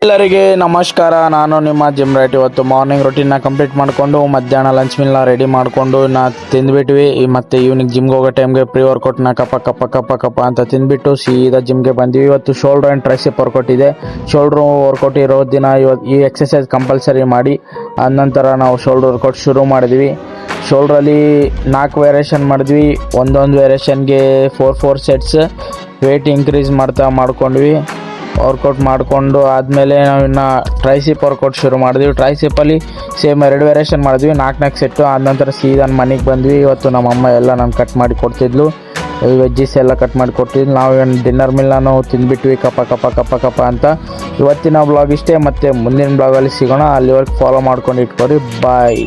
ಎಲ್ಲರಿಗೆ ನಮಸ್ಕಾರ. ನಾನು ನಿಮ್ಮ ಜಿಮ್ ರೈಟ್. ಇವತ್ತು ಮಾರ್ನಿಂಗ್ ರೊಟೀನ್ನ ಕಂಪ್ಲೀಟ್ ಮಾಡಿಕೊಂಡು ಮಧ್ಯಾಹ್ನ ಲಂಚ್ ಮೀಲ್ನ ರೆಡಿ ಮಾಡಿಕೊಂಡು ತಿಂದ್ಬಿಟ್ವಿ. ಮತ್ತು ಈವ್ನಿಂಗ್ ಜಿಮ್ಗೆ ಹೋಗೋ ಟೈಮ್ಗೆ ಪ್ರೀ ವರ್ಕೌಟ್ನ ಕಪ್ಪ ಅಂತ ತಿಂದ್ಬಿಟ್ಟು ಸೀದಾ ಜಿಮ್ಗೆ ಬಂದ್ವಿ. ಇವತ್ತು ಶೋಲ್ಡ್ರ್ ಆ್ಯಂಡ್ ಟ್ರೈಸೆಪ್ ವರ್ಕೌಟ್ ಇದೆ. ಶೋಲ್ಡ್ರ್ ವರ್ಕೌಟ್ ಇರೋ ದಿನ ಇವತ್ತು ಈ ಎಕ್ಸಸೈಸ್ ಕಂಪಲ್ಸರಿ ಮಾಡಿ ಆದ ನಂತರ ನಾವು ಶೋಲ್ಡ್ರ್ ವರ್ಕೌಟ್ ಶುರು ಮಾಡಿದ್ವಿ. ಶೋಲ್ಡ್ರಲ್ಲಿ 4 ವೇರಿಯೇಷನ್ ಮಾಡಿದ್ವಿ. ಒಂದೊಂದು ವೇರಿಯೇಷನ್ಗೆ 4 ಸೆಟ್ಸ್ ವೇಟ್ ಇನ್ಕ್ರೀಸ್ ಮಾಡ್ಕೊಂಡ್ವಿ. ವರ್ಕೌಟ್ ಮಾಡಿಕೊಂಡು ಆದಮೇಲೆ ನಾವು ಇನ್ನು ಟ್ರೈಸಿಪ್ ವರ್ಕೌಟ್ ಶುರು ಮಾಡಿದ್ವಿ. ಟ್ರೈಸಿಪ್ಪಲ್ಲಿ ಸೇಮ್ 2 ವೇರಿಯೇಷನ್ ಮಾಡಿದ್ವಿ, 4 ಸೆಟ್ಟು. ಆದ ನಂತರ ಸೀದಾ ಮನೆಗೆ ಬಂದ್ವಿ. ಇವತ್ತು ನಮ್ಮಮ್ಮ ಎಲ್ಲ ನಾನು ಕಟ್ ಮಾಡಿ ಕೊಡ್ತಿದ್ಲು, ವೆಜ್ಜೀಸ್ ಎಲ್ಲ ಕಟ್ ಮಾಡಿ ಕೊಡ್ತಿದ್ಲು. ನಾವು ಡಿನ್ನರ್ ಮಿಲ್ನ ತಿಂದ್ಬಿಟ್ವಿ ಕಪ್ಪ ಅಂತ. ಇವತ್ತಿನ ಬ್ಲಾಗ್ ಇಷ್ಟೇ, ಮತ್ತು ಮುಂದಿನ ಬ್ಲಾಗಲ್ಲಿ ಸಿಗೋಣ. ಅಲ್ಲಿವರೆಗೆ ಫಾಲೋ ಮಾಡ್ಕೊಂಡು ಇಟ್ಕೊರಿ. ಬಾಯ್.